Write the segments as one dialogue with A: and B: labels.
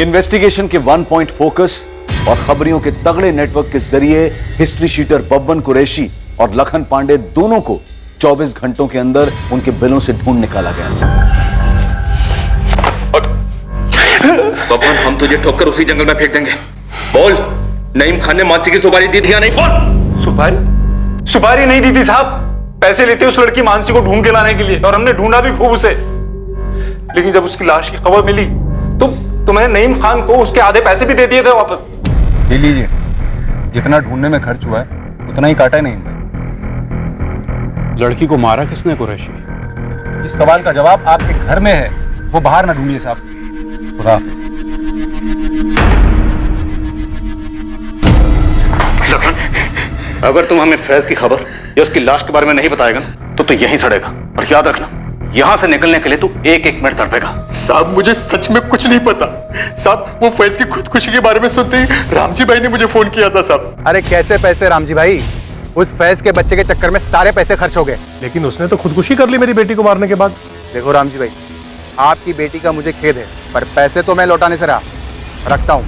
A: Investigation के 1 point focus और खबरियों के तगड़े नेटवर्क के जरिए हिस्ट्री शीटर बब्बन कुरैशी और लखन पांडे दोनों को 24 घंटों के अंदर उनके बिलों से ढूंढ निकाला गया।
B: बब्बन, हम तुझे ठोककर उसी जंगल में फेंक देंगे। बोल, नईम खान ने मानसी की सुपारी दी थी या नहीं? बोल।
C: सुपारी नहीं दी थी साहब। पैसे लेते उस लड़की मानसी को ढूंढ के लाने के लिए, और हमने ढूंढा भी खूब उसे। लेकिन जब उसकी लाश की खबर मिली तो मैंने नईम खान को उसके आधे पैसे भी दे दिए थे वापस।
D: ले लीजिए, जितना ढूंढने में खर्च हुआ है उतना ही काटा नहीं भाई।
E: लड़की को मारा किसने कुरैशी?
D: इस सवाल का जवाब आपके घर में है, वो बाहर ना ढूंढिए साहब। खुदा।
B: लखन, अगर तुम हमें फैज की खबर या उसकी लाश के बारे में नहीं बताएगा तो यहीं सड़ेगा। और याद रखना, यहां से निकलने के लिए तू एक एक मिनट तड़पेगा।
F: साहब, मुझे सच में कुछ नहीं पता। साहब, वो फैज की खुदकुशी के बारे में सुनते ही रामजी भाई ने मुझे फोन किया था साहब।
G: अरे कैसे पैसे रामजी भाई? उस फैज के बच्चे के चक्कर में सारे पैसे खर्च हो गए।
H: लेकिन उसने तो खुदकुशी कर ली मेरी बेटी को मारने के बाद।
G: देखो रामजी भाई, आपकी बेटी का मुझे खेद है, पर पैसे तो मैं लौटाने से रहा। रखता हूं।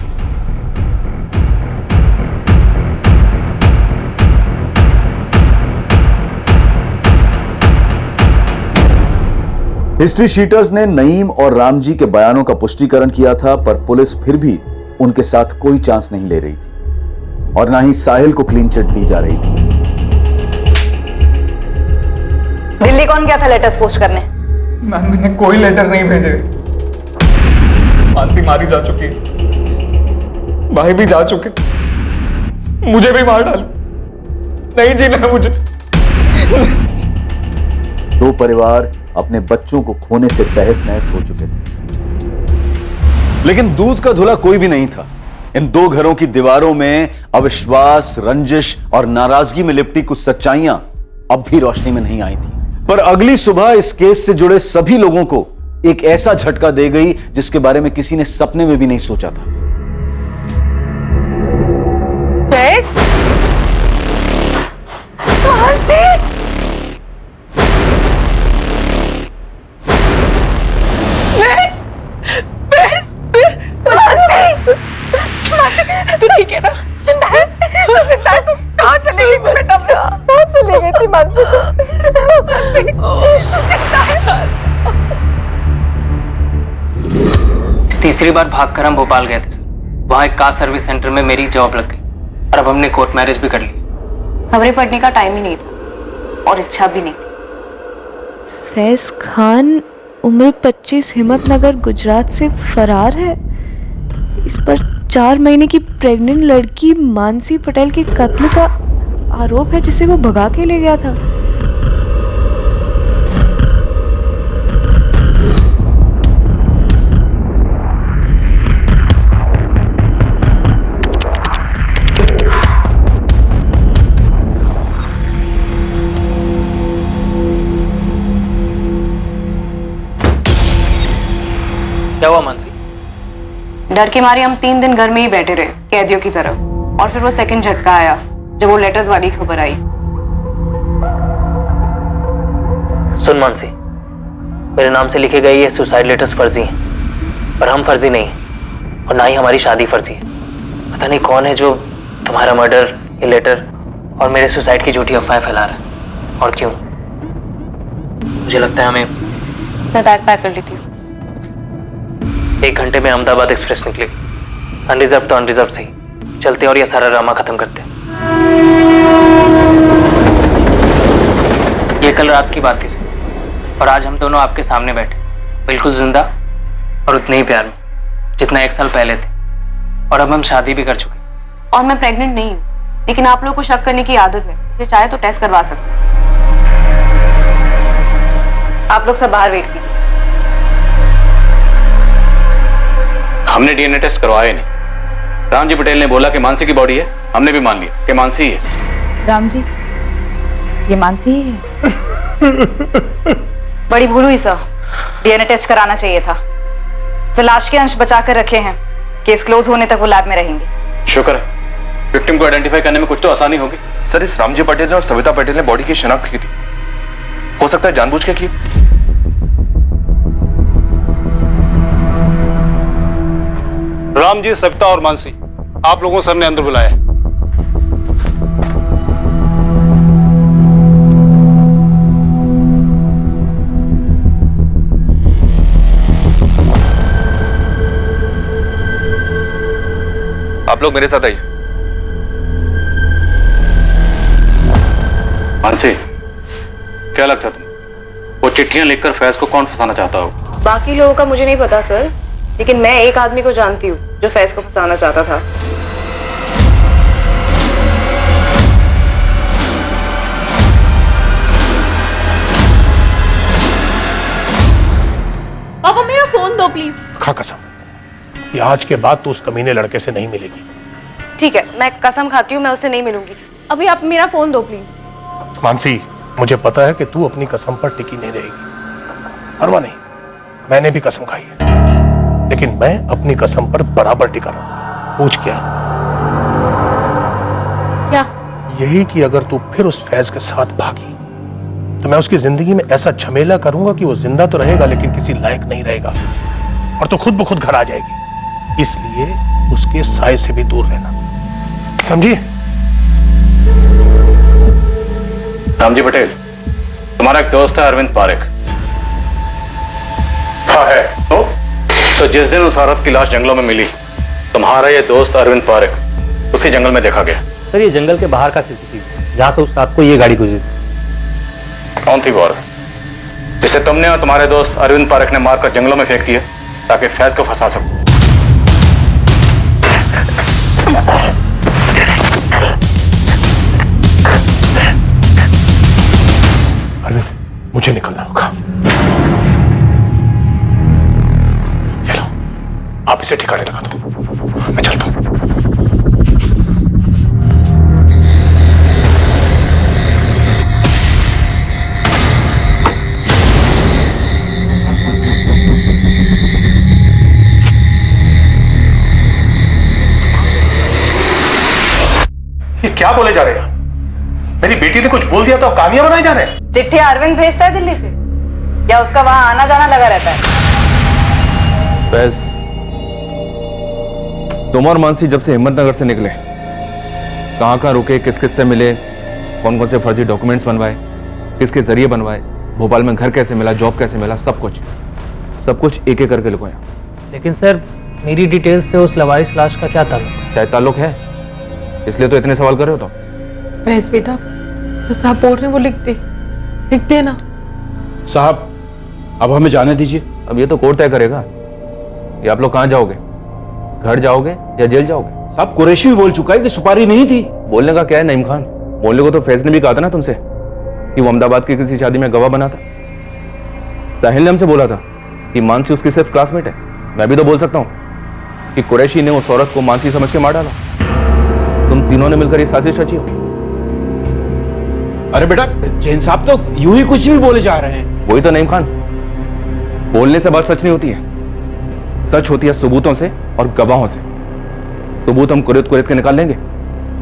A: हिस्ट्री शीटर्स ने नईम और रामजी के बयानों का पुष्टिकरण किया था, पर पुलिस फिर भी उनके साथ कोई चांस नहीं ले रही थी और ना ही साहिल को क्लीन चिट दी जा रही थी।
I: दिल्ली कौन गया था लेटर्स पोस्ट करने?
C: मैम, मैंने कोई लेटर नहीं भेजे। मानसी मारी जा चुकी, भाई भी जा चुके, मुझे भी मार डाल। नहीं जीना है मुझे।
A: दो परिवार अपने बच्चों को खोने से तहस नहस हो चुके थे, लेकिन दूध का धुला कोई भी नहीं था। इन दो घरों की दीवारों में अविश्वास, रंजिश और नाराजगी में लिपटी कुछ सच्चाइयां अब भी रोशनी में नहीं आई थी। पर अगली सुबह इस केस से जुड़े सभी लोगों को एक ऐसा झटका दे गई जिसके बारे में किसी ने सपने में भी नहीं सोचा था।
I: कहां से? तू ठीक है ना? कहाँ चली गई बेटा? कहाँ चली गई थी मानसी?
J: तीसरी बार भागकर हम भोपाल गए थे सर। वहाँ एक कार सर्विस सेंटर में मेरी जॉब लग गई और अब हमने कोर्ट मैरिज भी कर ली।
I: खबरें पढ़ने का टाइम ही नहीं था और इच्छा भी नहीं थी।
K: फैज खान उम्र 25, हिम्मतनगर, गुजरात से फरार है। इस पर 4 महीने की प्रेग्नेंट लड़की मानसी पटेल के कत्ल का आरोप है, जिसे वो भगा के ले गया था।
J: क्या हुआ मानसी?
I: डर की मारी हम 3 दिन घर में ही बैठे रहे, कैदियों की तरह। और फिर वो सेकंड झटका आया जब वो लेटर्स वाली खबर आई।
J: सुन मानसी, मेरे नाम से लिखे गए ये सुसाइड लेटर्स फर्जी हैं, पर हम फर्जी नहीं हैं और ना ही हमारी शादी फर्जी है। पता नहीं कौन है जो तुम्हारा मर्डर, ये लेटर और मेरे सुसाइड की झूठी अफवाहें फैला रहा है और क्यों। मुझे लगता है हमें।
I: मैं बैग पैक कर लेती हूँ।
J: 1 घंटे में अहमदाबाद एक्सप्रेस निकलेगी। अनरिजर्व तो अनरिजर्व सही, चलते और ये सारा ड्रामा खत्म करते। ये कल रात की बात थी सर, और आज हम दोनों आपके सामने बैठे, बिल्कुल जिंदा और उतने ही प्यार में जितना 1 साल पहले थे। और अब हम शादी भी कर चुके।
I: और मैं प्रेग्नेंट नहीं हूँ, लेकिन आप लोगों को शक करने की आदत है, ये चाहे तो टेस्ट करवा सकते हैं। आप लोग सब बाहर वेट कीजिए।
B: हमने डीएनए टेस्ट करवाया नहीं। रामजी पटेल ने बोला कि मानसी की बॉडी है, हमने भी मान लिया कि मानसी ही है।
I: रामजी, ये मानसी ही है। बड़ी भूल हुई सर, डीएनए टेस्ट कराना चाहिए था। लाश के अंश बचा कर रखे हैं, केस क्लोज होने तक वो लैब में रहेंगे।
B: शुक्र है, विक्टिम को आइडेंटिफाई करने में कुछ तो आसानी होगी।
F: सर, इस रामजी पटेल ने और सविता पटेल ने बॉडी की शिनाख्त की थी। हो सकता है जानबूझ के की।
E: राम जी, सविता और मानसी, आप लोगों सर ने अंदर बुलाया है।
D: आप लोग मेरे साथ आइए।
B: मानसी, क्या लगता है तुम, वो चिट्ठियां लिखकर फैज को कौन फंसाना चाहता हो?
I: बाकी लोगों का मुझे नहीं पता सर, लेकिन मैं एक आदमी को जानती हूँ जो फैज को फंसाना चाहता था।
K: पापा मेरा फोन दो प्लीज।
H: खा कसम कि आज के बाद तू उस कमीने लड़के से नहीं मिलेगी।
I: ठीक है, मैं कसम खाती हूँ मैं उससे नहीं मिलूंगी।
K: अभी आप मेरा फोन दो प्लीज।
H: मानसी, मुझे पता है कि तू अपनी कसम पर टिकी नहीं रहेगी। परवाह नहीं, मैंने भी कसम खाई है, लेकिन मैं अपनी कसम पर बराबर टिका रहूंगा। पूछ क्या?
K: क्या?
H: यही कि अगर तू फिर उस फैज के साथ भागी तो मैं उसकी जिंदगी में ऐसा झमेला करूंगा कि वो जिंदा तो रहेगा लेकिन किसी लायक नहीं रहेगा, और तो खुद ब खुद घर आ जाएगी। इसलिए उसके साय से भी दूर रहना, समझी?
B: रामजी पटेल, तुम्हारा एक दोस्त है अरविंद पारेख।
H: हाँ है।
B: तो जिस दिन उस औरत की लाश जंगलों में मिली, तुम्हारा ये दोस्त अरविंद पारेख उसी जंगल में देखा गया।
J: सर ये जंगल के बाहर का सीसीटीवी जहां से उस रात को ये गाड़ी गुजरी थी।
B: कौन थी वो औरत जिसे तुमने और तुम्हारे दोस्त अरविंद पारेख ने मारकर जंगलों में फेंक दिया ताकि फैज को फंसा सको?
H: अरविंद, मुझे निकलना होगा। ये लो, आप इसे ठिकाने लगा दो, मैं चलता हूं। ये क्या बोले जा रहे हैं? मेरी बेटी ने कुछ बोल दिया तो कहानियां बनाई जा रहे हैं?
I: चिट्ठी अरविंद भेजता है दिल्ली से, या उसका वहां आना जाना लगा रहता है?
A: फैज, तुम और मानसी जब से हिम्मतनगर से निकले, कहां कहां रुके, किस किस से मिले, कौन कौन से फर्जी डॉक्यूमेंट्स बनवाए, किसके जरिए बनवाए, भोपाल में घर कैसे मिला, जॉब कैसे मिला, सब कुछ एक एक करके लिखो यहाँ।
J: लेकिन सर मेरी डिटेल से उस लवारिस लाश का क्या ताल्लुक?
A: शायद ताल्लुक है, इसलिए तो इतने सवाल कर रहे हो। तो
K: बहस बेटा, जो साहब बोल रहे हैं वो लिख दे ना।
E: साहब, अब हमें जाने दीजिए।
A: अब ये तो कोर्ट तय करेगा कि आप लोग कहाँ जाओगे, घर जाओगे या जेल जाओगे।
E: साहब, कुरैशी भी बोल चुका है कि सुपारी नहीं थी।
A: बोलने का क्या है नईम खान, बोलने को तो फैज ने भी कहा था ना तुमसे कि वो अहमदाबाद की किसी शादी में गवाह बना था। साहिल ने हमसे बोला था कि मानसी उसकी सिर्फ क्लासमेट है। मैं भी तो बोल सकता हूँ कि कुरैशी ने उस औरत को मानसी समझ के मार डाला। तुम तीनों ने मिलकर ये साजिश रची हो।
E: अरे बेटा, जैन साहब तो यूं ही कुछ भी बोले जा रहे हैं।
A: वही तो नईम खान, बोलने से बात सच नहीं होती है, सच होती है सबूतों से और गवाहों से। सबूत हम कुरेद के निकाल लेंगे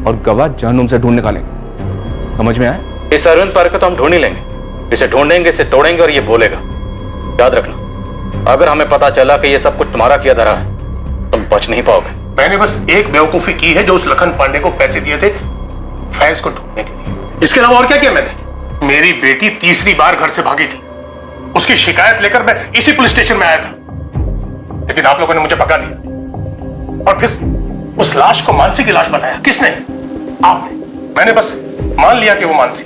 A: और गवाह जहन्नुम से ढूंढ निकालेंगे। समझ में आया?
B: इस अरविंद पारेख को तो हम ढूंढ ही लेंगे, इसे ढूंढेंगे, इसे तोड़ेंगे और ये बोलेगा। याद रखना, अगर हमें पता चला कि ये सब कुछ तुम्हारा किया धरा है, तुम बच नहीं पाओगे।
H: मैंने बस एक बेवकूफी की है, जो उस लखन पांडे को पैसे दिए थे फैज को ढूंढने के लिए। इसके अलावा और क्या किया मैंने? मेरी बेटी तीसरी बार घर से भागी थी, उसकी शिकायत लेकर मैं इसी पुलिस स्टेशन में आया था, लेकिन आप लोगों ने मुझे पकड़ा दिया और फिर उस लाश को मानसी की लाश बताया। किसने? आपने। मैंने बस मान लिया कि वो मानसी।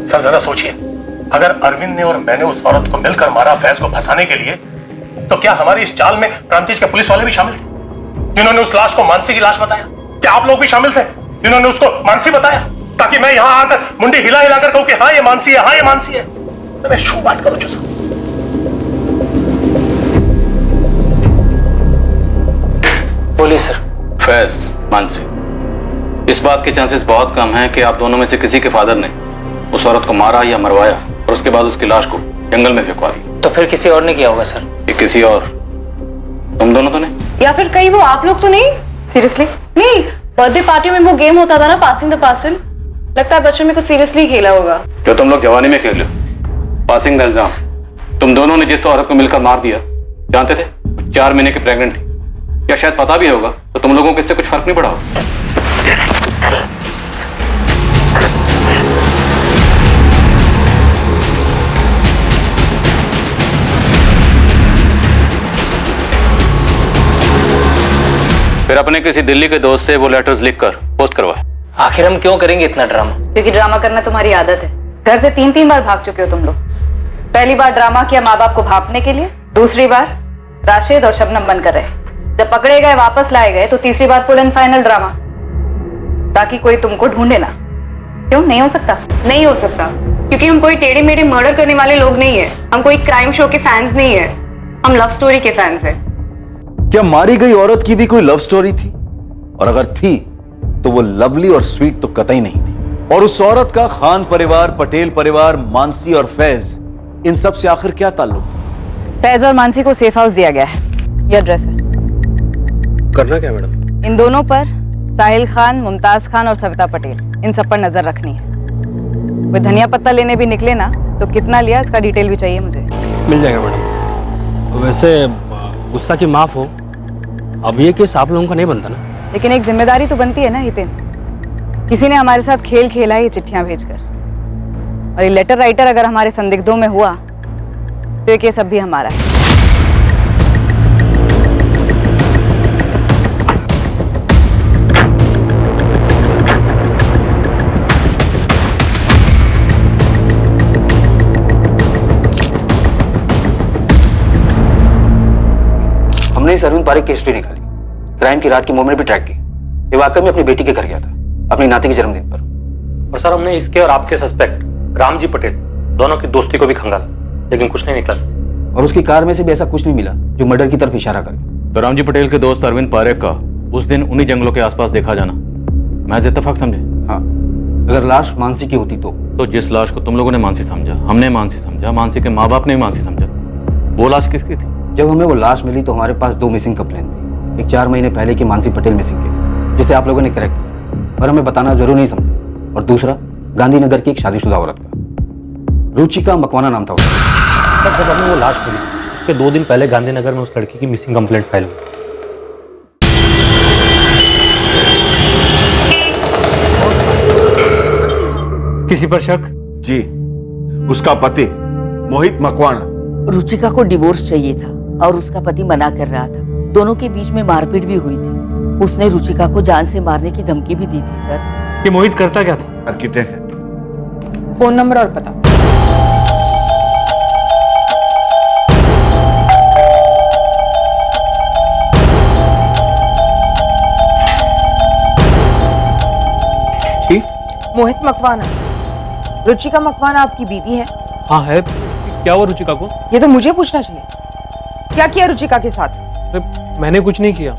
H: सर जरा सोचिए, अगर अरविंद ने और मैंने उस औरत को मिलकर मारा फैज को फंसाने के लिए, तो क्या हमारी इस चाल में प्रांतिज के पुलिस वाले भी शामिल थे जिन्होंने उस लाश को मानसी की लाश बताया? क्या आप लोग भी शामिल थे जिन्होंने उसको मानसी बताया, ताकि मैं यहां आकर मुंडी हिला हिलाकर कहूं कि हाँ ये मानसी है, हाँ ये मानसी है? तो मैं शू बात करूं साहब।
J: बोलिए सर।
B: फैज, मानसी, इस बात के चांसेस बहुत कम हैं कि आप दोनों में से किसी के फादर ने उस औरत को मारा या मरवाया और उसके बाद उसकी लाश को जंगल में फेंकवा दी।
J: तो फिर किसी और ने किया होगा सर।
B: ये किसी और, तुम दोनों तो नहीं?
I: या फिर कहीं वो आप लोग तो नहीं? सीरियसली नहीं, बर्थडे पार्टियों में वो गेम होता था ना, पासिंग द पार्सल, लगता है बचपन में कुछ सीरियसली खेला होगा।
B: जो तुम लोग जवानी में खेल, पासिंग द इल्जाम। तुम दोनों ने जिस औरत को मिलकर मार दिया, जानते थे 4 महीने की प्रेग्नेंट थी, या शायद पता भी होगा तो तुम लोगों को इससे कुछ फर्क नहीं पड़ा होगा। फिर अपने किसी दिल्ली के दोस्त से वो लेटर्स लिखकर पोस्ट करवाए।
J: आखिर हम क्यों करेंगे इतना ड्रामा?
I: क्योंकि ड्रामा करना तुम्हारी आदत है। घर से 3-3 बार भाग चुके हो तुम लोग। पहली बार ड्रामा किया माँ बाप को भापने के लिए, दूसरी बार राशिद और शबनम बन कर रहे। जब पकड़े गए वापस लाए गए तो तीसरी बार फुल एंड फाइनल ड्रामा, ताकि कोई तुमको ढूंढे ना। क्यों नहीं हो सकता?
L: नहीं हो सकता, क्योंकि हम कोई टेढ़े मेढ़े मर्डर करने वाले लोग नहीं है। हम कोई क्राइम शो के फैंस नहीं है, हम लव स्टोरी के फैंस हैं।
A: क्या मारी गई औरत की भी कोई लव स्टोरी थी? और अगर थी तो वो लवली और स्वीट तो कतई नहीं थी। और उस औरत का खान परिवार, पटेल परिवार, मानसी और फैज, इन सब से आखिर क्या ताल्लुक?
I: फैज और मानसी को सेफ हाउस दिया गया है। ये एड्रेस है।
J: करना क्या मैडम?
I: इन दोनों पर साहिल खान, मुमताज खान और सविता पटेल, इन सब पर नजर रखनी है। वे धनिया पत्ता लेने भी निकले ना तो कितना लिया इसका डिटेल भी चाहिए मुझे।
E: मिल जाएगा मैडम। वैसे गुस्सा की माफ हो, अब ये केस आप लोगों का नहीं बनता ना?
I: लेकिन एक जिम्मेदारी तो बनती है ना हितेन। किसी ने हमारे साथ खेल खेला है ये चिट्ठियां भेजकर, और ये लेटर राइटर अगर हमारे संदिग्धों में हुआ तो ये केस अब भी हमारा है।
M: हमने इस अरविंद पारिक की हिस्ट्री निकाली, क्राइम की रात की मूवमेंट भी ट्रैक की। ये वाकई में अपनी बेटी के घर गया था, अपनी नाती के जन्मदिन पर।
B: और सर हमने इसके और आपके सस्पेक्ट रामजी पटेल दोनों की दोस्ती को भी खंगाला, लेकिन कुछ नहीं निकला सर।
M: और उसकी कार में से भी ऐसा कुछ नहीं मिला जो मर्डर की तरफ इशारा करे।
B: तो रामजी पटेल के दोस्त अरविंद पारेख का उस दिन उन्हीं जंगलों के आसपास देखा जाना महज इत्तेफाक समझे?
M: हाँ, अगर लाश मानसी की होती तो
B: जिस लाश को तुम लोगों ने मानसी समझा, हमने मानसी समझा, मानसी के माँ बाप ने भी मानसी समझा, वो लाश किसकी थी?
M: जब हमें वो लाश मिली तो हमारे पास 2 मिसिंग कंप्लेन थी। एक 4 महीने पहले की मानसी पटेल मिसिंग केस, जिसे आप लोगों ने करेक्ट किया और हमें बताना जरूर नहीं समझा। और दूसरा गांधीनगर की एक शादीशुदा औरत का, रुचिका मकवाना नाम था उसका।
B: जब हमें वो लाश मिली उसके 2 दिन पहले गांधीनगर में उस लड़की की मिसिंग कंप्लेंट फाइल हुई।
E: किसी पर शक?
F: जी, उसका पति मोहित मकवाना।
L: रुचिका को डिवोर्स चाहिए था और उसका पति मना कर रहा था। दोनों के बीच में मारपीट भी हुई थी। उसने रुचिका को जान से मारने की धमकी भी दी थी सर।
E: ये मोहित करता क्या था?
F: आर्किटेक्ट है।
L: फोन नंबर और पता? मोहित मकवाना, रुचिका मकवाना आपकी बीवी है?
E: हाँ है। क्या हुआ रुचिका को?
L: ये तो मुझे पूछना चाहिए। क्या किया रुचिका के साथ?
E: अरे मैंने कुछ नहीं किया,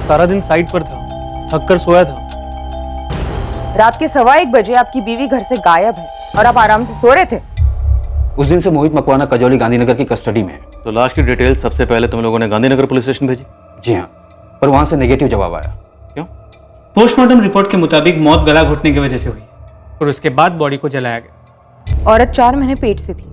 E: सारा दिन साइट पर था, थक कर सोया था।
L: रात के 1:15 बजे आपकी बीवी घर से गायब है और आप आराम से सो रहे थे।
M: उस दिन से मोहित मकवाना कजौली गांधीनगर की कस्टडी में है।
B: तो लाश की डिटेल सबसे पहले तुम लोगों ने गांधीनगर पुलिस स्टेशन भेजी?
M: जी हाँ, पर वहां से नेगेटिव जवाब आया।
B: क्यों?
E: पोस्टमार्टम रिपोर्ट के मुताबिक मौत गला घुटने की वजह से हुई और उसके बाद बॉडी को जलाया गया।
L: औरत 4 महीने पेट से थी।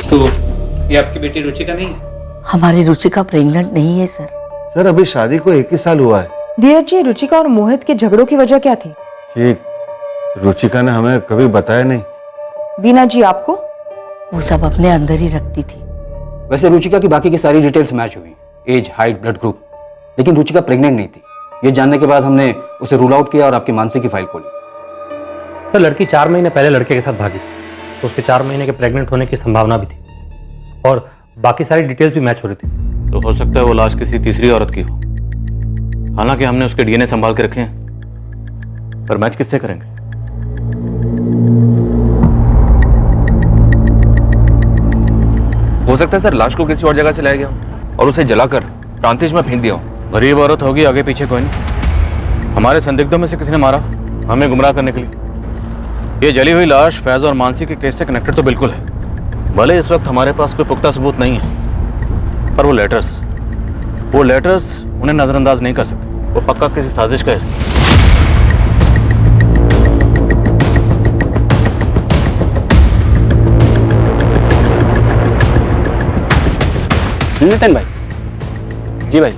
E: तो ये आपकी बेटी रुचिका नहीं है?
L: हमारी रुचिका प्रेग्नेंट नहीं है सर।
F: सर अभी शादी को 1 ही साल हुआ है।
L: धीरज जी, रुचिका और मोहित के झगड़ों की वजह क्या थी?
F: ठीक, रुचिका ने हमें कभी बताया नहीं।
L: बीना जी आपको? वो सब अपने अंदर ही रखती थी।
M: वैसे रुचिका की बाकी की सारी डिटेल्स मैच हुई, एज, हाइट, ब्लड ग्रुप, लेकिन रुचिका प्रेग्नेंट नहीं थी। ये जानने के बाद हमने उसे रूल आउट किया और आपकी मानसी की फाइल खोली।
B: सर लड़की 4 महीने पहले लड़के के साथ भागी थी, तो उसके 4 महीने के प्रेग्नेंट होने की संभावना भी थी और बाकी सारी डिटेल्स भी मैच हो रही थी। तो हो सकता है वो लाश किसी तीसरी औरत की हो। हालांकि हमने उसके डीएनए संभाल के रखे हैं, पर मैच किससे करेंगे?
D: हो सकता है सर लाश को किसी और जगह से लाया गया और उसे जलाकर प्रांतिश में फेंक दिया हो।
B: गरीब औरत होगी, आगे पीछे कोई नहीं। हमारे संदिग्धों में से किसी ने मारा हमें गुमराह करने के लिए। ये जली हुई लाश फैज और मानसी के केस से कनेक्टेड तो बिल्कुल है। भले इस वक्त हमारे पास कोई पुख्ता सबूत नहीं है, पर वो लेटर्स उन्हें नजरअंदाज नहीं कर सकते। वो पक्का किसी साजिश का हिस्सा।
E: नितिन भाई। जी भाई,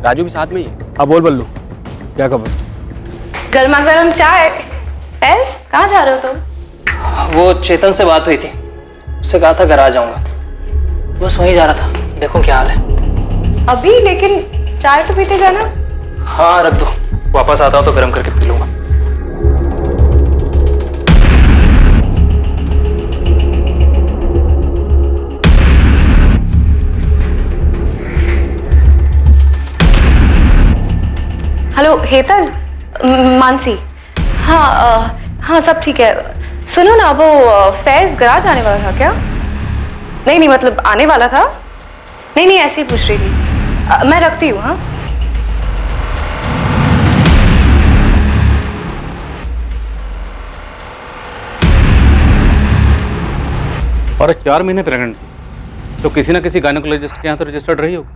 E: राजू भी साथ में ही है। हाँ बोल बल्लू, क्या खबर?
I: गर्मा गर्म चाय। फैज, कहाँ जा रहे हो तुम?
J: वो चेतन से बात हुई थी, उससे कहा था घर आ जाऊंगा, बस वहीं जा रहा था। देखो क्या हाल है
I: अभी, लेकिन चाय तो पीते जाना।
J: हाँ रख दो, वापस आता हूँ तो गर्म करके पी लूंगा।
I: हेलो हेतल, मानसी। हाँ हाँ सब ठीक है। सुनो ना, वो फैज गराज आने वाला था क्या? नहीं नहीं, मतलब आने वाला था। नहीं नहीं, ऐसे ही पूछ रही थी। मैं रखती हूँ। हाँ
B: और 4 महीने प्रेग्नेंट थी, तो किसी ना किसी गायनेकोलॉजिस्ट के यहाँ तो रजिस्टर्ड रही होगी।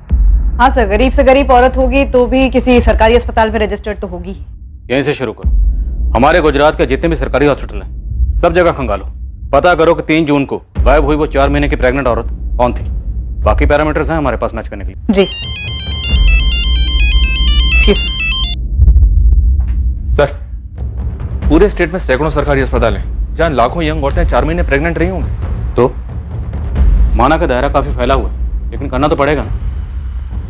I: हाँ सर, गरीब से गरीब औरत होगी तो भी किसी सरकारी अस्पताल में रजिस्टर्ड तो होगी ही।
B: यहीं से शुरू करो। हमारे गुजरात के जितने भी सरकारी हॉस्पिटल हैं सब जगह खंगालो, पता करो कि 3 जून को गायब हुई वो 4 महीने की प्रेग्नेंट औरत कौन थी। बाकी पैरामीटर्स हैं हमारे पास मैच करने के लिए।
I: जी
C: सर, पूरे स्टेट में सैकड़ों सरकारी अस्पताल हैं जहां लाखों यंग औरतें 4 महीने प्रेग्नेंट रही होंगी।
B: तो माना का दायरा काफी फैला हुआ है, लेकिन करना तो पड़ेगा ना।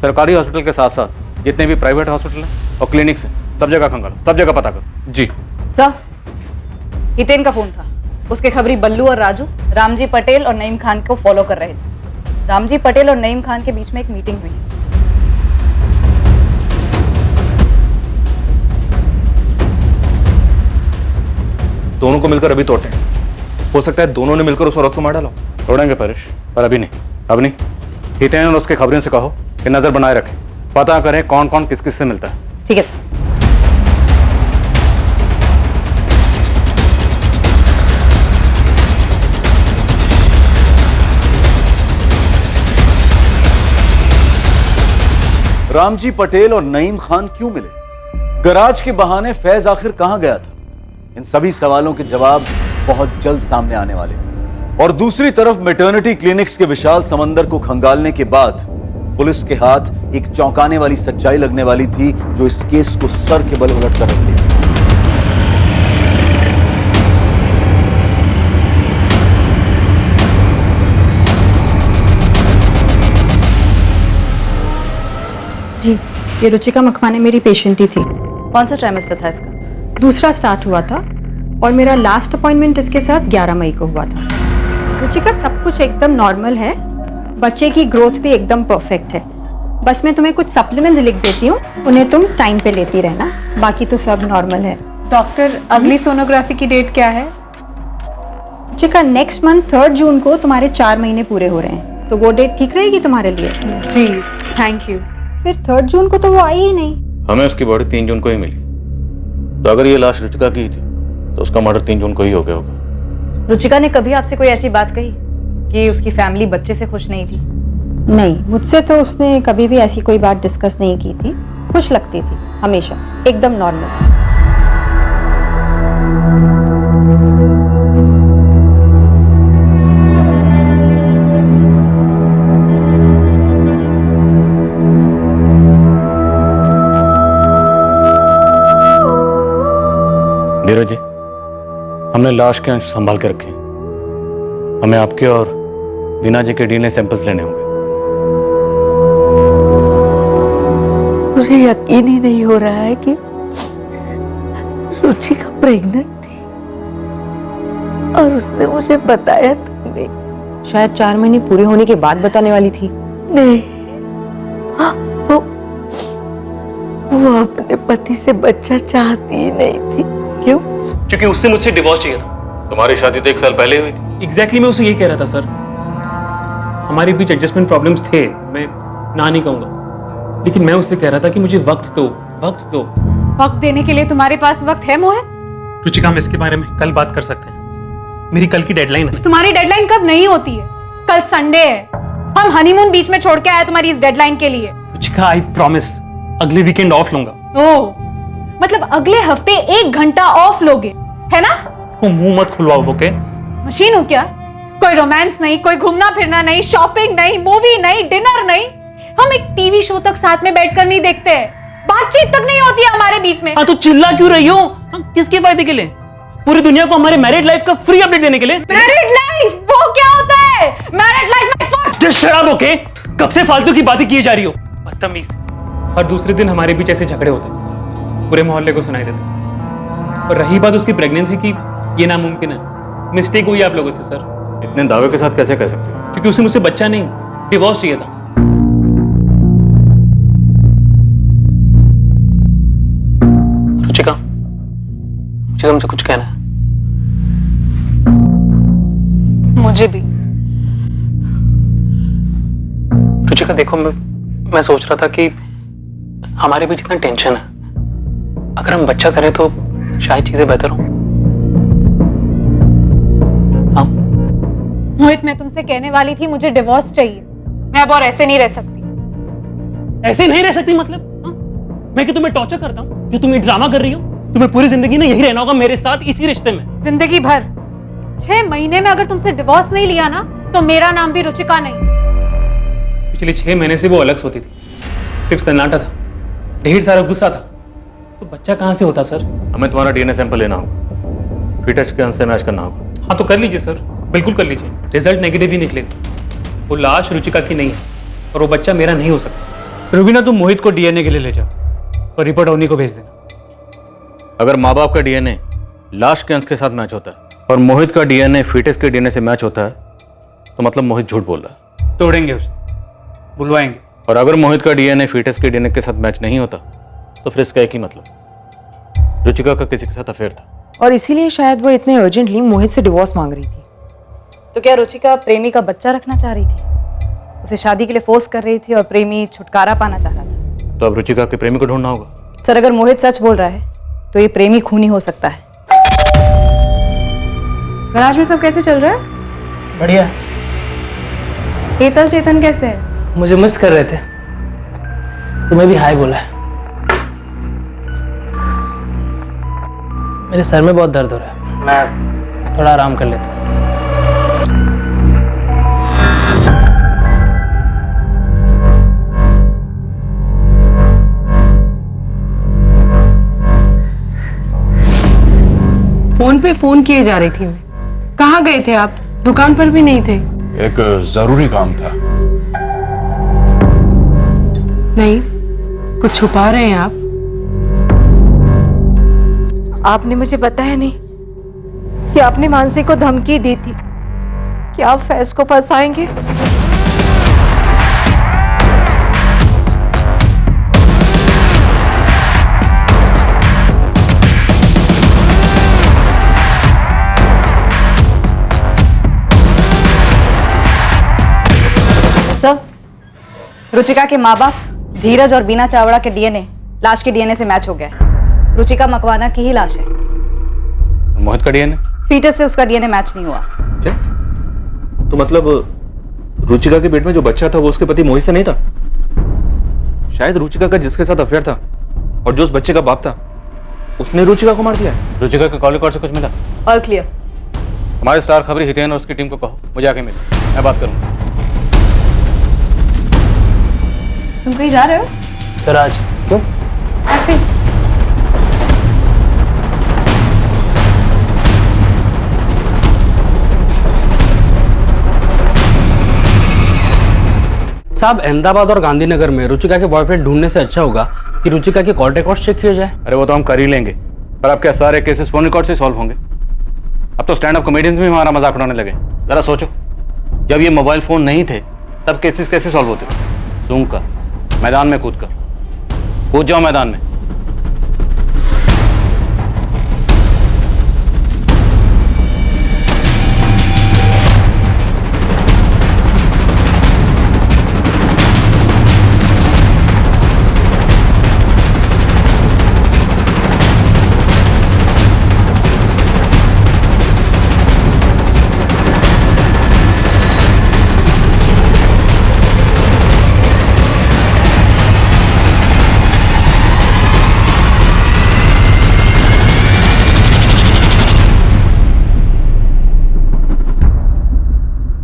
B: सरकारी हॉस्पिटल के साथ साथ जितने भी प्राइवेट हॉस्पिटल हैं और क्लिनिक्स हैं सब जगह खंगालो, सब जगह पता करो। जी
I: सर, हितेन का फोन था। उसके खबरी बल्लू और राजू रामजी पटेल और नईम खान को फॉलो कर रहे थे। रामजी पटेल और नईम खान के बीच में एक मीटिंग हुई।
C: दोनों को मिलकर अभी तोड़ते हैं। हो सकता है दोनों ने मिलकर उस औरत को मार डाला।
B: तोड़ेंगे परेश, पर अभी नहीं। अब नहीं। हितेन और उसके खबरियों से कहो कि नजर बनाए रखें, पता करें कौन कौन किस किस से मिलता है।
I: ठीक है सर।
A: रामजी पटेल और नईम खान क्यों मिले? गराज के बहाने फैज आखिर कहां गया था? इन सभी सवालों के जवाब बहुत जल्द सामने आने वाले हैं। और दूसरी तरफ मैटरनिटी क्लिनिक्स के विशाल समंदर को खंगालने के बाद पुलिस के हाथ एक चौंकाने वाली सच्चाई लगने वाली थी, जो इस केस को सर के बल उलट कर रख दिया।
N: जी, ये रुचिका मखमाने मेरी पेशेंट ही थी।
I: कौन सा ट्राइमेस्टर था इसका?
N: दूसरा स्टार्ट हुआ था और मेरा लास्ट अपॉइंटमेंट इसके साथ 11 मई को हुआ था। रुचिका सब कुछ एकदम नॉर्मल है, बच्चे की ग्रोथ भी एकदम परफेक्ट है। बस मैं तुम्हें कुछ सप्लीमेंट्स लिख देती हूँ, उन्हें तुम टाइम पे लेती रहना, बाकी तो सब नॉर्मल है।
I: डॉक्टर, अगली सोनोग्राफी की डेट क्या है?
N: रुचिका, नेक्स्ट मंथ 3 जून को तुम्हारे 4 महीने पूरे हो रहे हैं, तो वो डेट ठीक रहेगी तुम्हारे लिए?
I: जी थैंक यू।
N: फिर 3 जून को तो वो आई ही नहीं।
B: हमें उसकी बॉडी 3 जून को ही मिली, तो अगर ये लाश रुचिका की थी तो उसका मर्डर 3 जून को ही हो गया होगा।
I: रुचिका ने कभी आपसे कोई ऐसी बात कही कि उसकी फैमिली बच्चे से खुश नहीं थी?
N: नहीं, मुझसे तो उसने कभी भी ऐसी कोई बात डिस्कस नहीं की थी। खुश लगती थी हमेशा, एकदम नॉर्मल।
B: धीरज जी, हमने लाश के अंश संभाल के रखे हैं। हमें आपके और वीना जी के डीएनए सैंपल्स लेने होंगे।
L: मुझे यकीन ही नहीं हो रहा है कि रुचिका प्रेग्नेंट थी और उसने मुझे बताया तक नहीं।
I: शायद 4 महीने पूरे होने के बाद बताने वाली थी।
L: नहीं, वो अपने पति से बच्चा चाहती ही नहीं थी।
I: क्यों?
J: क्योंकि उससे मुझसे डिवोर्स चाहिए था।
B: तुम्हारी शादी तो 1 साल पहले हुई थी।
E: एग्जैक्टली मैं उसे यही कह रहा था सर। हमारे बीच एडजस्टमेंट प्रॉब्लम्स थे, मैं ना नहीं कहूंगा, लेकिन मैं उससे कह रहा था कि मुझे वक्त दो, वक्त दो।
I: वक्त देने के लिए तुम्हारे पास वक्त है मोहित?
E: रुचिका, हम इसके बारे में कल बात कर सकते हैं। मेरी कल की डेडलाइन है।
I: तुम्हारी डेडलाइन कब नहीं होती है? कल संडे है, हम हनीमून बीच में छोड़ के आए तुम्हारी इस डेडलाइन के लिए।
E: रुचिका, आई प्रॉमिस अगले वीकेंड ऑफ लूंगा।
I: ओह, मतलब अगले हफ्ते 1 घंटा ऑफ लोगे, है ना?
E: को मुंह मत खुलवाओ, ओके?
I: मशीन हूं क्या? कोई रोमांस नहीं, कोई घूमना फिरना नहीं, शॉपिंग नहीं, मूवी नहीं, डिनर नहीं,
K: हम एक टीवी शो तक साथ में बैठकर नहीं देखते हैं, बातचीत तक नहीं होती है हमारे बीच में।
E: हाँ तो चिल्ला क्यों रही हो? किसके फायदे के लिए? पूरी दुनिया को हमारे मैरिड लाइफ का फ्री अपडेट देने के लिए।
K: मैरिड लाइफ वो क्या होता है? Married life
E: just shut up, okay? कब से फालतू की बातें किए जा रही हो, बदतमीज। हर दूसरे दिन हमारे बीच ऐसे झगड़े होते, पूरे मोहल्ले को सुनाई देते। और रही बात उसकी प्रेगनेंसी की, ये नामुमकिन है, मिस्टेक हुई आप लोगों से सर।
B: इतने दावे के साथ कैसे कह सकते हो?
E: क्योंकि उसे मुझसे बच्चा नहीं, डिवोर्स चाहिए था।
J: रुचिका, मुझे तुमसे कुछ कहना है।
K: मुझे भी।
J: रुचिका देखो, मैं सोच रहा था कि हमारे बीच इतना टेंशन है, अगर हम बच्चा करें तो शायद चीजें बेहतर हो। हाँ
K: मोहित, मैं तुमसे कहने वाली थी मुझे डिवोर्स चाहिए। मैं अब और ऐसे नहीं रह सकती।
E: ऐसे नहीं रह सकती मतलब? मैं कि तुम्हें टॉर्चर करता हूँ जो तुम ये ड्रामा कर रही हो? तुम्हें पूरी जिंदगी ना यही रहना होगा मेरे साथ, इसी रिश्ते में।
K: जिंदगी भर? 6 महीने में अगर तुमसे डिवोर्स नहीं लिया ना तो मेरा नाम भी रुचिका नहीं।
E: पिछले 6 महीने से वो अलग सोती थी, सिर्फ सन्नाटा था, ढेर सारा गुस्सा था, तो बच्चा कहां से होता सर?
B: हमें तुम्हारा डीएनए सैंपल लेना होगा, फिटस के अंश से मैच करना होगा।
E: हाँ तो कर लीजिए सर, बिल्कुल कर लीजिए। रिजल्ट नेगेटिव ही निकलेगा। वो लाश रुचिका की नहीं है और वो बच्चा मेरा नहीं हो सकता। रुबीना, तुम मोहित को डीएनए के लिए ले जाओ और रिपोर्ट अवनी को भेज देना।
B: अगर माँ बाप का डीएनए लाश के अंश के साथ मैच होता है और मोहित का डीएनए फीटस के डीएनए से मैच होता है तो मतलब मोहित झूठ बोल रहा है।
E: तोड़ेंगे उसे, बुलवाएंगे।
B: और अगर मोहित का डीएनए फीटस के डीएनए के साथ मैच नहीं होता तो फिर इसका एक ही मतलब, रुचिका का किसी के साथ अफेयर था
O: और इसीलिए शायद वो इतने अर्जेंटली मोहित से डिवोर्स मांग रही थी।
I: तो क्या रुचिका प्रेमी का बच्चा रखना चाह रही थी? उसे शादी के लिए फोर्स कर रही थी और प्रेमी छुटकारा पाना चाह रहा था।
B: तो अब रुचिका के प्रेमी को ढूंढना होगा।
I: सर, अगर मोहित सच बोल रहा है तो ये प्रेमी खूनी हो सकता है। गराज में सब कैसे चल रहा है?
P: बढ़िया।
I: हेतल चेतन कैसे है?
P: मुझे मिस कर रहे थे, तुम्हें भी हाय बोला है। मेरे सर में बहुत दर्द हो रहा है, मैं थोड़ा आराम कर लेता हूँ।
O: फोन पे फोन किए जा रही थी मैं। कहाँ गए थे आप? दुकान पर भी नहीं थे।
Q: एक जरूरी काम था।
O: नहीं, कुछ छुपा रहे हैं आप?
K: आपने मुझे बताया नहीं कि आपने मानसी को धमकी दी थी कि आप फैज को फंसाएंगे।
I: सर, रुचिका के माँ बाप धीरज और बीना चावड़ा के डीएनए लाश के डीएनए से मैच हो गया है। रुचिका मकवाना की ही लाश है।
B: मोहित का डीएनए?
I: फीटस से उसका डीएनए मैच नहीं हुआ।
D: क्या? तो मतलब रुचिका के पेट में जो बच्चा था वो उसके पति मोहित से नहीं था? शायद रुचिका का जिसके साथ अफेयर था और जो उस बच्चे का बाप था उसने रुचिका को मार दिया।
B: रुचिका के कॉल रिकॉर्ड से कुछ मिला?
I: All clear.
B: हमारे स्टार खबरी हितेन और उसकी टीम को कहो मुझे आके मिले, मैं बात करूंगा।
I: तुम कहीं जा रहे हो?
P: गराज। क्यों?
I: ऐसे।
P: साहब, अहमदाबाद और गांधीनगर में रुचिका के बॉयफ्रेंड ढूंढने से अच्छा होगा कि रुचिका के कॉल रिकॉर्ड चेक किया जाए।
B: अरे वो तो हम कर ही लेंगे, पर अब क्या सारे केसेस फोन रिकॉर्ड से सॉल्व होंगे? अब तो स्टैंड अप कॉमेडियंस भी हमारा मजाक उड़ाने लगे। जरा सोचो, जब ये मोबाइल फोन नहीं थे तब केसेस कैसे सॉल्व होते थे? सूंघ कर, मैदान में कूद जाओ मैदान में।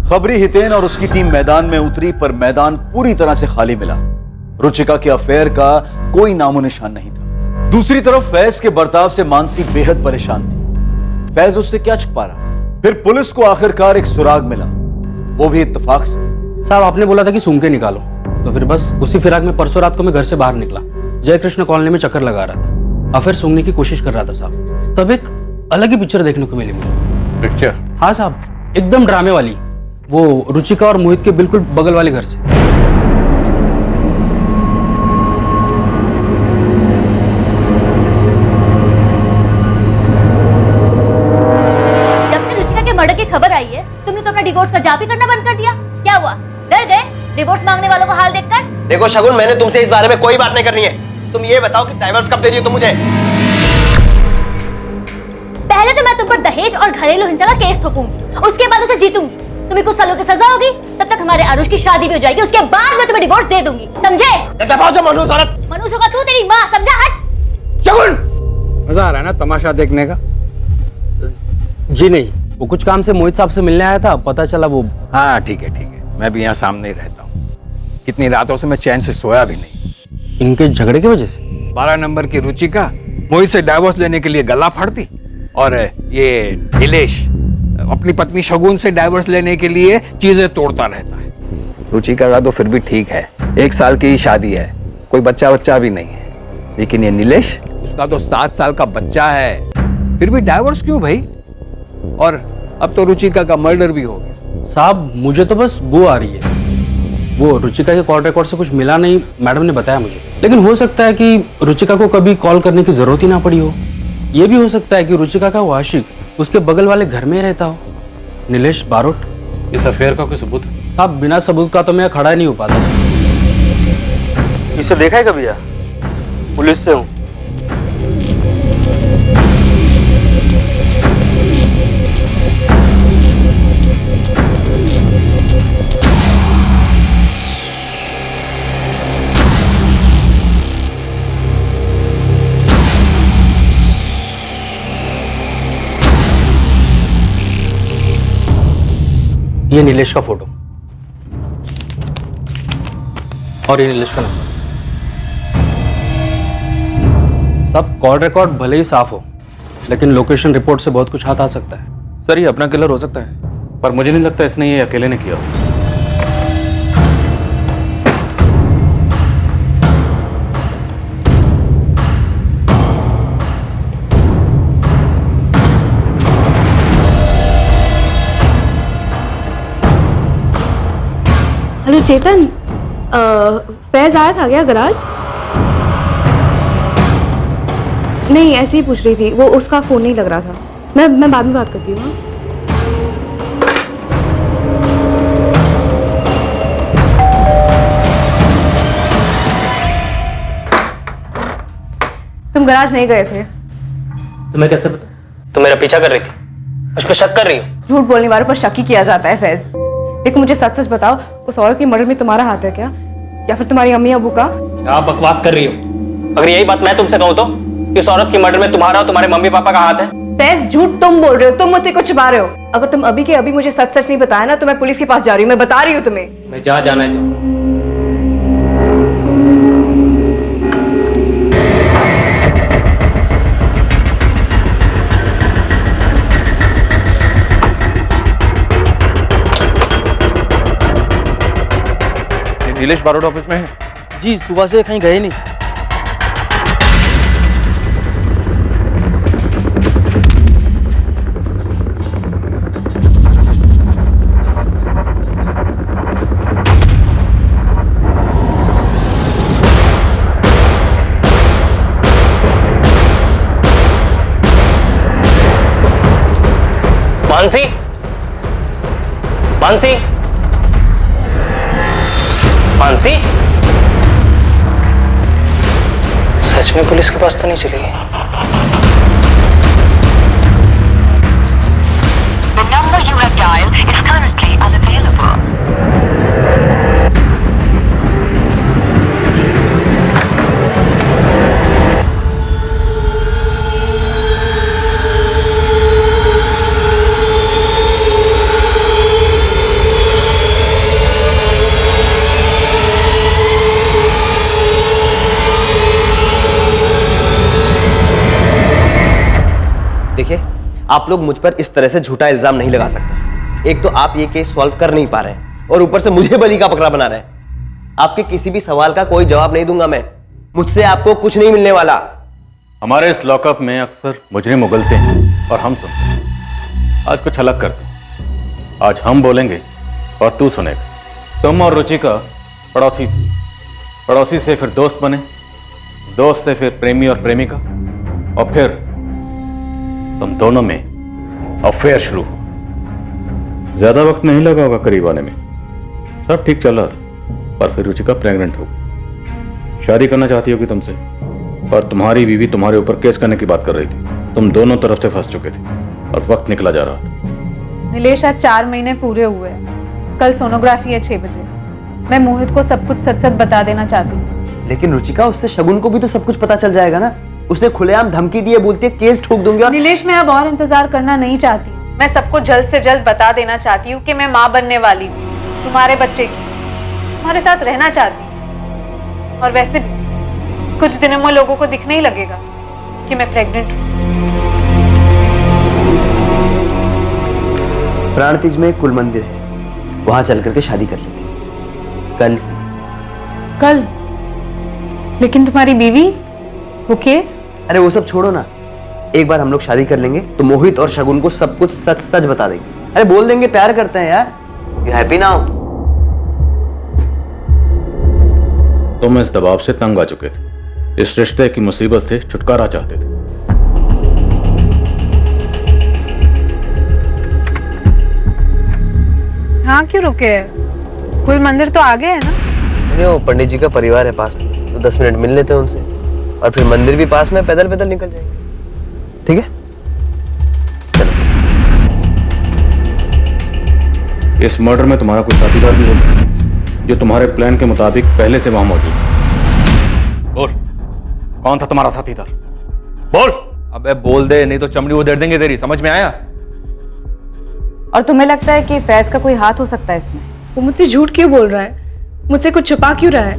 A: खबरी हितेन और उसकी टीम मैदान में उतरी, पर मैदान पूरी तरह से खाली मिला। रुचिका के अफेयर का कोई नामो निशान नहीं था। दूसरी तरफ फैज के बर्ताव से मानसी बेहद परेशान थी। फैज उससे क्या छुपा रहा? फिर पुलिस को आखिरकार एक सुराग मिला, वो भी इत्तेफाक से।
P: साहब आपने बोला था कि सूंघ के निकालो, तो फिर बस उसी फिराक में परसों रात को मैं घर से बाहर निकला। जय कृष्ण कॉलोनी में चक्कर लगा रहा था, अफेयर सूंघने की कोशिश कर रहा था साहब। तब एक अलग ही पिक्चर देखने को मिली मुझे।
B: पिक्चर?
P: हाँ साहब, एकदम ड्रामे वाली, वो रुचिका और मोहित के बिल्कुल बगल वाले घर से।
R: जब से रुचिका के मर्डर की खबर आई है, तुमने तो अपना डिवोर्स का जाप ही करना बंद कर दिया। क्या हुआ, डर गए डिवोर्स मांगने वालों का हाल देखकर?
S: देखो शगुन, मैंने तुमसे इस बारे में कोई बात नहीं करनी है। तुम ये बताओ कि डाइवोर्स कब दे रही हो तुम मुझे?
R: पहले तो मैं तुम पर दहेज और घरेलू हिंसा का केस ठोकूंगी, उसके बाद उसे जीतूंगी। तुम्हें कुछ सालों की सजा होगी, तब तक हमारे आरुष की शादी भी हो जाएगी, उसके बाद मैं तुम्हें डिवोर्स दे दूंगी, समझे? मनुष्य का तू, तेरी माँ, समझा? हट।
S: शगुन,
P: मजा आ रहा है ना तमाशा देखने का? जी नहीं, वो कुछ काम से मोहित साहब से मिलने आया था, पता चला वो।
T: हाँ ठीक है, मैं भी यहाँ सामने ही रहता हूँ। कितनी रातों से मैं चैन से सोया भी नहीं।
P: इनके झगड़े की वजह से?
T: 12 नंबर की रुचिका मोहित से डाइवोर्स लेने के लिए गला फाड़ती, और ये नीलेश अपनी पत्नी शगुन से डाइवोर्स लेने के लिए चीजें तोड़ता रहता है। रुचिका का तो फिर भी ठीक है, 1 साल की ही शादी है, कोई बच्चा भी नहीं है। लेकिन ये नीलेश, उसका तो 7 साल का बच्चा है, फिर भी डाइवोर्स क्यों भाई? और अब तो रुचिका का मर्डर भी हो गया।
P: साहब मुझे तो बस बू आ रही है, वो रुचिका के कॉल रिकॉर्ड से कुछ मिला नहीं, मैडम ने बताया मुझे। लेकिन हो सकता है कि रुचिका को कभी कॉल करने की जरूरत ही ना पड़ी हो। ये भी हो सकता है कि रुचिका का वो आशिक उसके बगल वाले घर में रहता हो, नीलेश बारोट।
B: इस अफेयर का कोई सबूत?
P: साहब बिना सबूत का तो मैं खड़ा ही नहीं हो पाता।
J: इसे देखा है कभी? यार पुलिस से हूँ।
P: ये नीलेश का फोटो और ये नीलेश का नंबर। सब कॉल रिकॉर्ड भले ही साफ हो, लेकिन लोकेशन रिपोर्ट से बहुत कुछ हाथ आ सकता है।
B: सर ये अपना किलर हो सकता है, पर मुझे नहीं लगता इसने ये अकेले ने किया हो।
K: हेलो चेतन, फैज आया था क्या गराज? नहीं, ऐसे ही पूछ रही थी, वो उसका फोन नहीं लग रहा था। मैं बाद में बात करती हूँ। तुम गराज नहीं गए थे?
J: तुम्हें कैसे पता? तुम मेरा पीछा कर रही थी, मुझ पर शक कर रही हो?
K: झूठ बोलने वालों पर शक ही किया जाता है फैज। देखो मुझे सच सच बताओ, उस औरत की मर्डर में तुम्हारा हाथ है क्या, या फिर तुम्हारी अम्मी अबू का?
J: आप बकवास कर रही हो। अगर यही बात मैं तुमसे कहूँ तो इस औरत की मर्डर में तुम्हारा और तुम्हारे मम्मी पापा का हाथ है?
K: फैज झूठ तुम बोल रहे हो, तुम मुझसे कुछ छुपा रहे हो। अगर तुम अभी के अभी मुझे सच सच नहीं बताया ना, तो मैं पुलिस के पास जा रही हूँ, मैं बता रही हूँ तुम्हें।
J: मैं जहाँ जाना है जाऊँ।
B: नीलेश बारोट ऑफिस में है?
J: जी, सुबह से कहीं गए नहीं। मानसी, मानसी, मानसी, सच में पुलिस के पास तो नहीं चली गई?
U: The number you have dialed is currently unavailable.
S: देखिए, आप लोग मुझ पर इस तरह से झूठा इल्जाम नहीं लगा सकते। एक तो आप ये केस सॉल्व कर नहीं पा रहे हैं और ऊपर से मुझे बलि का बकरा बना रहे हैं। आपके किसी भी सवाल का कोई जवाब नहीं दूंगा मैं। मुझसे आपको कुछ नहीं मिलने वाला।
B: हमारे इस लॉकअप में अक्सर मुजरिम उगलते हैं और हम सुनते हैं। आज कुछ अलग करते हैं। आज हम बोलेंगे और तू सुनेगा। तुम और रुचिका पड़ोसी थे, पड़ोसी से फिर दोस्त बने, दोस्त से फिर प्रेमी और प्रेमिका, और फिर तुम दोनों में अफेयर शुरू हो। ज्यादा वक्त नहीं लगा होगा करीब आने में। सब ठीक चल रहा था, पर फिर रुचिका प्रेग्नेंट हो गई। शादी करना चाहती होगी तुमसे, और तुम्हारी बीवी तुम्हारे ऊपर केस करने की बात कर रही थी। तुम दोनों तरफ से फंस चुके थे और वक्त निकला जा रहा था।
K: नीलेश, आज 4 महीने पूरे हुए। कल सोनोग्राफी है 6 बजे। मैं मोहित को सब कुछ सच सच बता देना चाहती हूँ।
S: लेकिन रुचिका, उससे शगुन को भी तो सब कुछ पता चल जाएगा ना। उसने खुलेआम धमकी दी है, बोलती है केस ठोक दूंगी। और
K: नीलेश, मैं अब और इंतजार करना नहीं चाहती। मैं सबको जल्द से जल्द बता देना चाहती हूँ कि मैं माँ बनने वाली हूँ, तुम्हारे बच्चे की। तुम्हारे साथ रहना चाहती हूँ। और वैसे भी कुछ दिनों में लोगों को दिखने ही लगेगा कि मैं प्रेग्नेंट हूँ।
S: प्राणतीज में कुल मंदिर है, वहां चल करके शादी कर लेंगे। कल।
K: लेकिन तुम्हारी बीवी, वो केस?
S: अरे वो सब छोड़ो ना। एक बार हम लोग शादी कर लेंगे तो मोहित और शगुन को सब कुछ सच सच बता देंगे। अरे बोल देंगे प्यार करते हैं यार। You happy now?
B: तुम इस दबाव से तंग आ चुके थे, इस रिश्ते की मुसीबत से छुटकारा चाहते थे।
K: हाँ, क्यों रुके? कुल मंदिर तो आगे है ना?
S: वो पंडित जी का परिवार है पास में, तो 10 मिनट मिल लेते हैं उनसे, और फिर मंदिर भी पास में, पैदल पैदल निकल जाएंगे। ठीक है?
B: इस मर्डर में तुम्हारा कोई साथीदार भी होगा जो तुम्हारे प्लान के मुताबिक पहले से वहां मौजूद है। बोल, कौन था तुम्हारा साथीदार? बोल।
D: अबे बोल दे, नहीं तो चमड़ी उधेड़ देंगे तेरी। समझ में आया?
I: और तुम्हें लगता है कि फैज का कोई हाथ हो सकता है इसमें?
K: वो मुझसे झूठ क्यों बोल रहा है? मुझसे कुछ छुपा क्यों रहा है?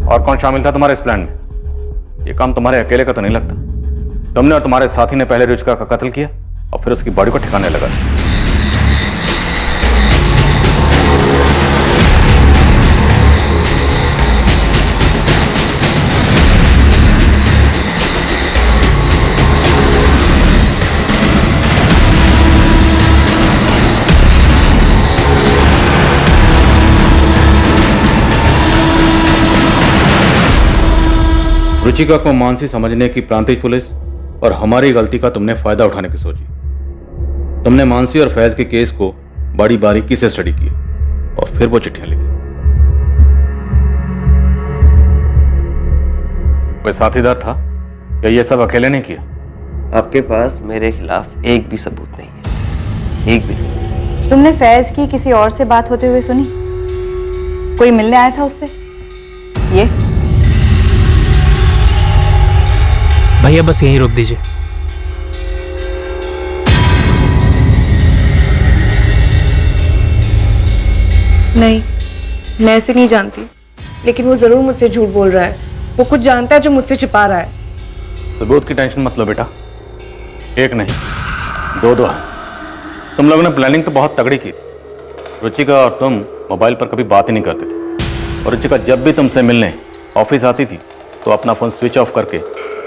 B: और कौन शामिल था तुम्हारे इस प्लान में? ये काम तुम्हारे अकेले का तो नहीं लगता। तुमने और तुम्हारे साथी ने पहले रुचिका का कत्ल किया और फिर उसकी बॉडी को ठिकाने लगा। रुचिका को मानसी समझने की प्रांतिज पुलिस और हमारी गलती का तुमने फायदा उठाने की सोची। तुमने मानसी और फैज के केस को बड़ी बारीकी से स्टडी किया और फिर वो चिट्ठियां लिखी। कोई साथीदार था या ये सब अकेले ने किया?
S: आपके पास मेरे खिलाफ एक भी सबूत नहीं है, एक भी नहीं।
I: तुमने फैज की किसी और से बात होते हुए सुनी? कोई मिलने आया था उससे? ये
E: भैया बस यहीं रोक दीजिए।
K: नहीं, मैं ऐसे नहीं जानती, लेकिन वो जरूर मुझसे झूठ बोल रहा है। वो कुछ जानता है जो मुझसे छिपा रहा है।
B: सबूत की टेंशन मत लो बेटा, एक नहीं दो है। तुम लोगों ने प्लानिंग तो बहुत तगड़ी की। रुचिका और तुम मोबाइल पर कभी बात ही नहीं करते थे, और रुचिका जब भी तुमसे मिलने ऑफिस आती थी तो अपना फोन स्विच ऑफ करके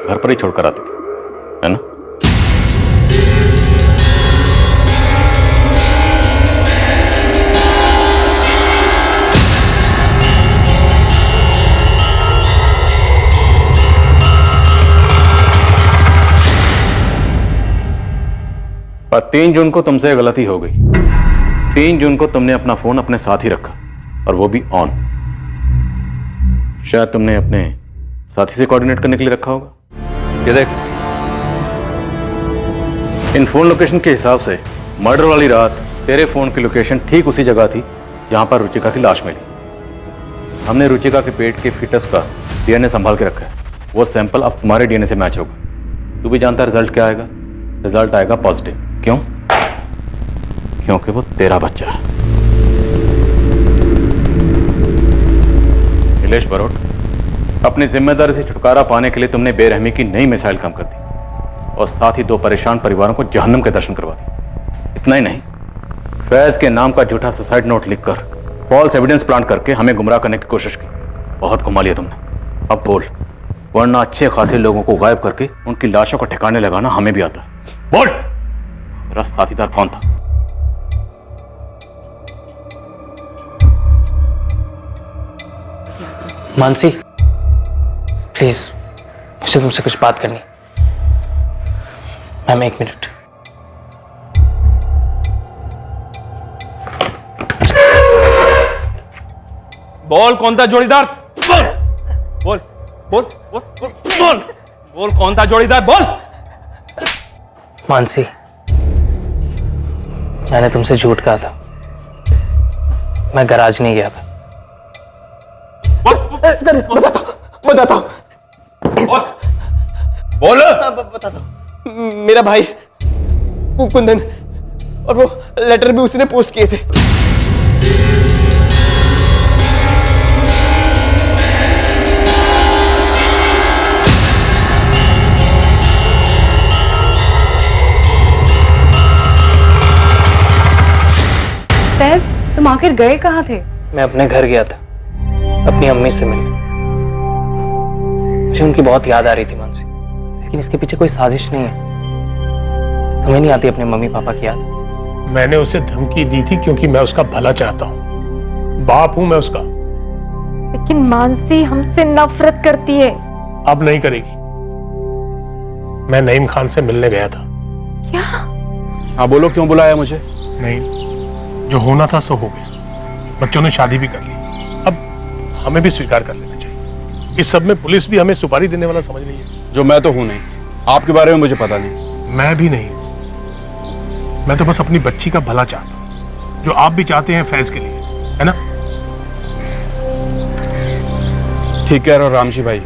B: घर पर ही छोड़कर आती थी, है ना? पर 3 जून को तुमसे गलती हो गई। 3 जून को तुमने अपना फोन अपने साथ ही रखा, और वो भी ऑन। शायद तुमने अपने साथी से कोऑर्डिनेट करने के लिए रखा होगा। ये देख, इन फोन लोकेशन के हिसाब से मर्डर वाली रात तेरे फोन की लोकेशन ठीक उसी जगह थी जहां पर रुचिका की लाश मिली। हमने रुचिका के पेट के फीटस का डीएनए संभाल के रखा है। वो सैंपल अब तुम्हारे डीएनए से मैच होगा। तू भी जानता है रिजल्ट क्या आएगा? रिजल्ट आएगा पॉजिटिव। क्यों? क्योंकि वो तेरा बच्चा है। नीलेश बरोट, अपनी जिम्मेदारी से छुटकारा पाने के लिए तुमने बेरहमी की नई मिसाइल काम कर दी और साथ ही 2 परेशान परिवारों को जहन्नम के दर्शन करवा दिए। इतना ही नहीं, फैज के नाम का झूठा सुसाइड नोट लिखकर फॉल्स एविडेंस प्लांट करके हमें गुमराह करने की कोशिश की। बहुत घुमा लिया तुमने। अब बोल, वरना अच्छे खासे लोगों को गायब करके उनकी लाशों को ठिकाने लगाना हमें भी आता है। बोल, मेरा साथीदार कौन था?
J: मानसी, प्लीज मुझे तुमसे कुछ बात करनी। Ma'am 1 minute.
P: बोल कौन था जोड़ीदार? बोल बोल बोल बोल बोल बोल बोल कौन था जोड़ीदार? बोल।
J: मानसी, मैंने तुमसे झूठ कहा था। मैं गराज नहीं गया था।
S: बताता हूं।
P: बोल।
S: बताता हूं। मेरा भाई कुंदन, और वो लेटर भी उसने पोस्ट किए थे।
O: फैज, तुम आखिर गए कहाँ थे?
J: मैं अपने घर गया था अपनी अम्मी से मिलने। मुझे उनकी बहुत याद आ रही थी मानसी, लेकिन इसके पीछे कोई साजिश नहीं है। तुम्हें नहीं आती अपने मम्मी पापा की याद?
H: मैंने उसे धमकी दी थी क्योंकि मैं उसका भला चाहता हूं, बाप हूं मैं उसका।
O: लेकिन मानसी हमसे नफरत करती है।
H: अब नहीं करेगी। मैं नईम खान से मिलने गया था।
O: क्या?
P: हाँ बोलो, क्यों बुलाया मुझे?
H: नहीं, जो होना था सो हो गया। बच्चों ने शादी भी कर ली, अब हमें भी स्वीकार कर लेना चाहिए। इस सब में पुलिस भी हमें सुपारी देने वाला समझ रही है।
P: जो मैं तो हूं नहीं, आपके बारे में मुझे पता नहीं।
H: मैं भी नहीं, मैं तो बस अपनी बच्ची का भला चाहता हूं, जो आप भी चाहते हैं फैज के लिए, है ना?
P: ठीक कह रहे हो रामजी भाई,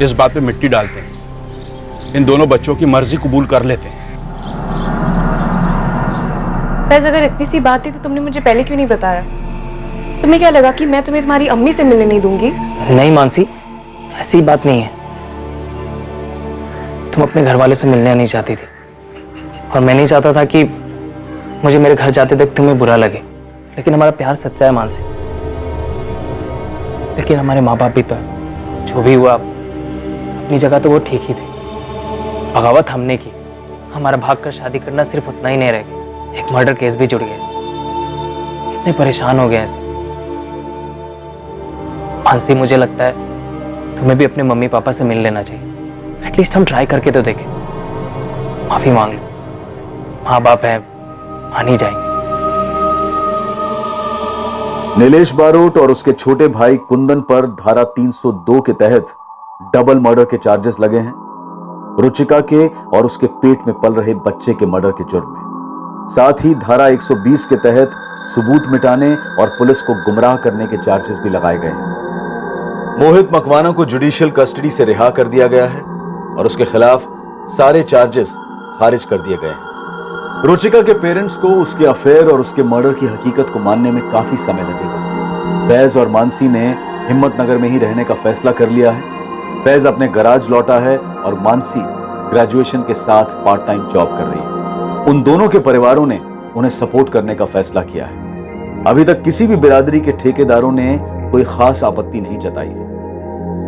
P: इस बात पे मिट्टी डालते हैं। इन दोनों बच्चों की मर्जी कबूल कर लेते हैं।
K: फैज, अगर इतनी सी बात थी तो तुमने मुझे पहले क्यों नहीं बताया? तुम्हें क्या लगा कि मैं तुम्हें तुम्हारी अम्मी से मिलने नहीं दूंगी?
J: नहीं मानसी, ऐसी बात नहीं है। तुम अपने घर वाले से मिलने नहीं चाहती थी, और मैं नहीं चाहता था कि मुझे मेरे घर जाते तक तुम्हें बुरा लगे। लेकिन हमारा प्यार सच्चा है मानसी। लेकिन हमारे माँ बाप भी तो, जो भी हुआ अपनी जगह तो वो ठीक ही थे। बगावत हमने की, हमारा भागकर शादी करना सिर्फ उतना ही नहीं रह गया, एक मर्डर केस भी जुड़ गया। कितने परेशान हो गए ऐसे। मानसी, मुझे लगता है तुम्हें भी अपने मम्मी पापा से मिल लेना चाहिए। एटलीस्ट हम ट्राई करके तो देखें। माफी मांग लो, माँ बाप है, मान ही जाएंगे।
A: नीलेश बारोट और उसके छोटे भाई कुंदन पर धारा 302 के तहत डबल मर्डर के चार्जेस लगे हैं, रुचिका के और उसके पेट में पल रहे बच्चे के मर्डर के जुर्म में। साथ ही धारा 120 के तहत सबूत मिटाने और पुलिस को गुमराह करने के चार्जेस भी लगाए गए हैं। मोहित मकवाना को जुडिशियल कस्टडी से रिहा कर दिया गया है और उसके खिलाफ सारे चार्जेस खारिज कर दिए गए हैं। रुचिका के पेरेंट्स को उसके अफेयर और उसके मर्डर की हकीकत को मानने में काफी समय लगेगा। फैज और मानसी ने हिम्मतनगर में ही रहने का फैसला कर लिया है। फैज अपने गराज लौटा है और मानसी ग्रेजुएशन के साथ पार्ट टाइम जॉब कर रही है। उन दोनों के परिवारों ने उन्हें सपोर्ट करने का फैसला किया है। अभी तक किसी भी बिरादरी के ठेकेदारों ने कोई खास आपत्ति नहीं जताई है।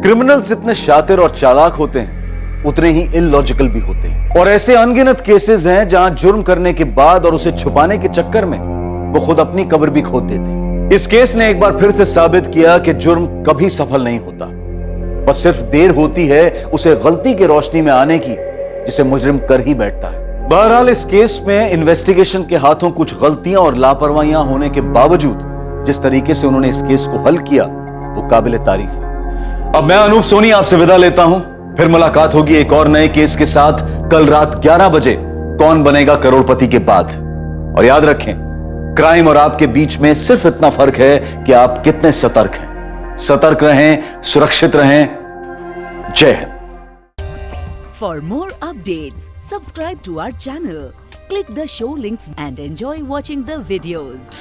A: क्रिमिनल्स जितने शातिर और चालाक होते हैं उतने ही इलॉजिकल भी होते हैं, और ऐसे अनगिनत केसेस हैं जहां जुर्म करने के बाद और उसे छुपाने के चक्कर में वो खुद अपनी कब्र भी खोद देते हैं। इस केस ने एक बार फिर से साबित किया कि जुर्म कभी सफल नहीं होता, बस सिर्फ देर होती है उसे गलती की रोशनी में आने की जिसे मुजरिम कर ही बैठता है। बहरहाल इस केस में इन्वेस्टिगेशन के हाथों कुछ गलतियां और लापरवाहियां होने के बावजूद जिस तरीके से उन्होंने इस केस को हल किया वो काबिल तारीफ है। अब मैं अनूप सोनी आपसे विदा लेता हूं, फिर मुलाकात होगी एक और नए केस के साथ कल रात 11 बजे कौन बनेगा करोड़पति के बाद। और याद रखें, क्राइम और आपके बीच में सिर्फ इतना फर्क है कि आप कितने सतर्क हैं। सतर्क रहें, सुरक्षित रहें। जय Hind.
G: For more updates, subscribe to our channel, click the show links and enjoy watching the videos.